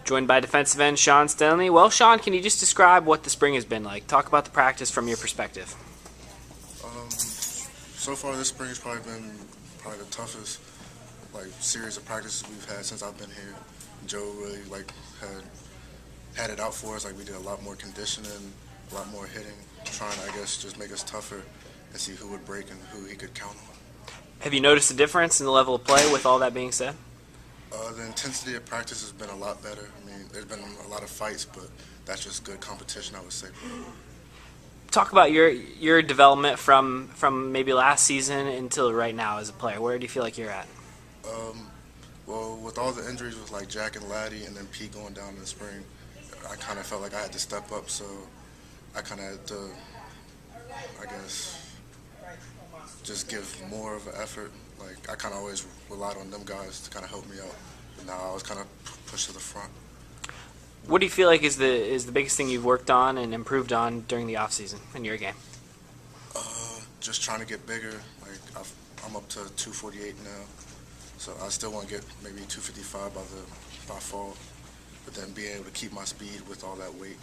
Joined by defensive end Sean Stanley. Well, Sean, can you just describe what the spring has been like? Talk about the practice from your perspective. So far this spring has probably been the toughest series of practices we've had since I've been here. Joe really had it out for us. We did a lot more conditioning, a lot more hitting, trying to just make us tougher and see who would break and who he could count on. Have you noticed a difference in the level of play with all that being said? The intensity of practice has been a lot better. There's been a lot of fights, but that's just good competition, I would say. Talk about your development from maybe last season until right now as a player. Where do you feel like you're at? Well, with all the injuries with Jack and Laddie and then Pete going down in the spring, I kind of felt like I had to step up, so I kind of had to, just give more of an effort. I kind of always relied on them guys to kind of help me out, but now I was kind of pushed to the front. What do you feel like is the biggest thing you've worked on and improved on during the off season in your game? Just trying to get bigger. I'm up to 248 now, so I still want to get maybe 255 by fall, but then being able to keep my speed with all that weight.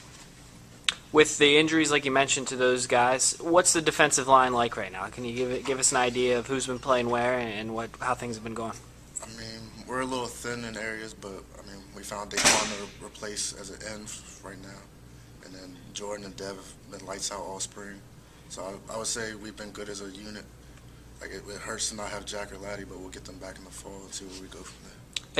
With the injuries, like you mentioned, to those guys, what's the defensive line like right now? Can you give us an idea of who's been playing where and how things have been going? We're a little thin in areas, but we found Daquan to replace as an end right now, and then Jordan and Dev have been lights out all spring. So I would say we've been good as a unit. It hurts to not have Jack or Laddie, but we'll get them back in the fall and see where we go from there.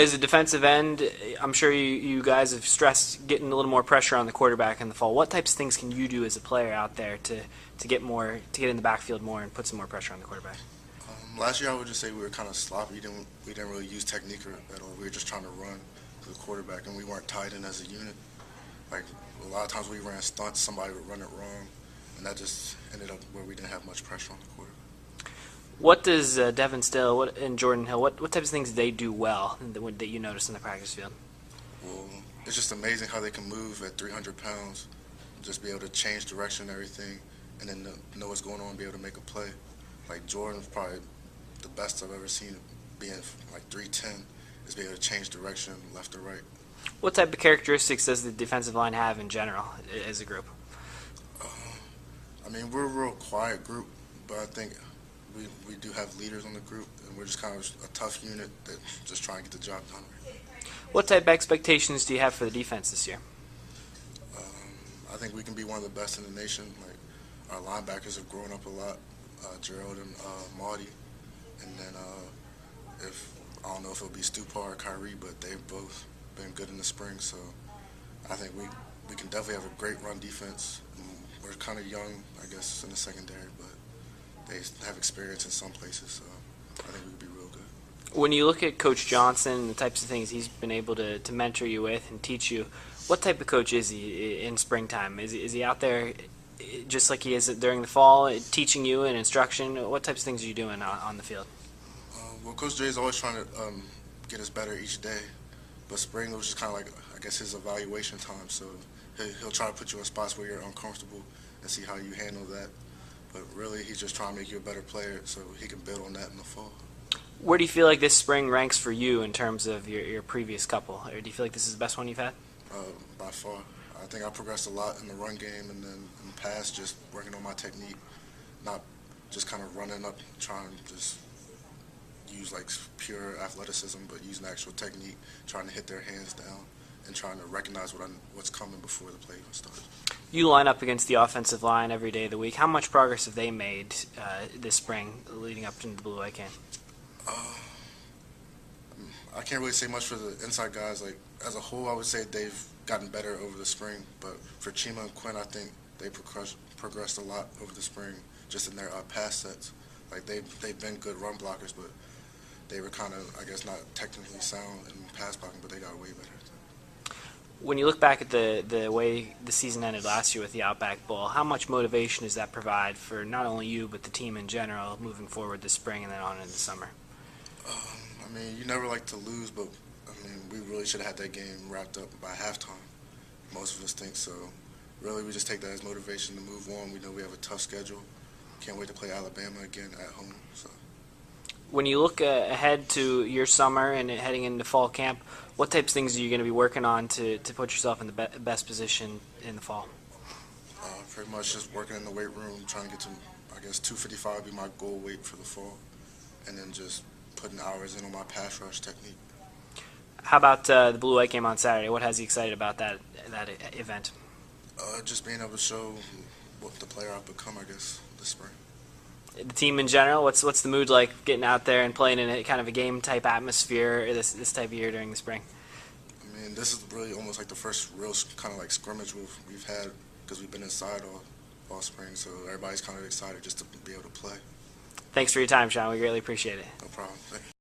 As a defensive end, I'm sure you guys have stressed getting a little more pressure on the quarterback in the fall. What types of things can you do as a player out there to get in the backfield more and put some more pressure on the quarterback? Last year I would just say we were kind of sloppy. We didn't really use technique at all. We were just trying to run to the quarterback, and we weren't tied in as a unit. A lot of times we ran stunts, somebody would run it wrong, and that just ended up where we didn't have much pressure on the quarterback. What does Devin Still and Jordan Hill, what types of things do they do well that you notice in the practice field? Well, it's just amazing how they can move at 300 pounds, just be able to change direction and everything, and then know what's going on and be able to make a play. Jordan's probably the best I've ever seen, being 310, is be able to change direction left or right. What type of characteristics does the defensive line have in general as a group? We're a real quiet group, but I think we do have leaders on the group, and we're just kind of a tough unit that just trying to get the job done. What type of expectations do you have for the defense this year? I think we can be one of the best in the nation. Our linebackers have grown up a lot, Gerald and Marty, and then I don't know if it'll be Stupar or Kyrie, but they've both been good in the spring, so I think we can definitely have a great run defense. We're kind of young, in the secondary, but they have experience in some places, so I think we could be real good. When you look at Coach Johnson and the types of things he's been able to mentor you with and teach you, what type of coach is he in springtime? Is he out there just like he is during the fall, teaching you and instruction? What types of things are you doing on the field? Well, Coach J is always trying to get us better each day, but spring was just kind of his evaluation time, so he'll try to put you in spots where you're uncomfortable and see how you handle that. But really, he's just trying to make you a better player so he can build on that in the fall. Where do you feel like this spring ranks for you in terms of your previous couple? Or do you feel like this is the best one you've had? By far. I think I progressed a lot in the run game, and then in the past just working on my technique, not just kind of running up, trying to just use pure athleticism, but using actual technique, trying to hit their hands down and trying to recognize what's coming before the play even starts. You line up against the offensive line every day of the week. How much progress have they made this spring leading up into the Blue White game? I can't really say much for the inside guys. As a whole, I would say they've gotten better over the spring. But for Chima and Quinn, I think they progressed a lot over the spring, just in their pass sets. They've been good run blockers, but they were kind of, not technically sound in pass blocking, but they got way better. When you look back at the way the season ended last year with the Outback Bowl, how much motivation does that provide for not only you but the team in general moving forward this spring and then on into the summer? You never like to lose, but we really should have had that game wrapped up by halftime. Most of us think so. Really, we just take that as motivation to move on. We know we have a tough schedule. Can't wait to play Alabama again at home. So. When you look ahead to your summer and heading into fall camp, what types of things are you going to be working on to put yourself in the best position in the fall? Pretty much just working in the weight room, trying to get to, I guess, 255 be my goal weight for the fall, and then just putting hours in on my pass rush technique. How about the Blue White game on Saturday? What has you excited about that event? Just being able to show what the player I've become, I guess, this spring. The team in general, what's the mood like getting out there and playing in a kind of a game type atmosphere this type of year during the spring? I mean, this is really almost like the first real kind of like scrimmage we've had because we've been inside all spring, so everybody's kind of excited just to be able to play. Thanks for your time, Sean. We greatly appreciate it. No problem. Thank you.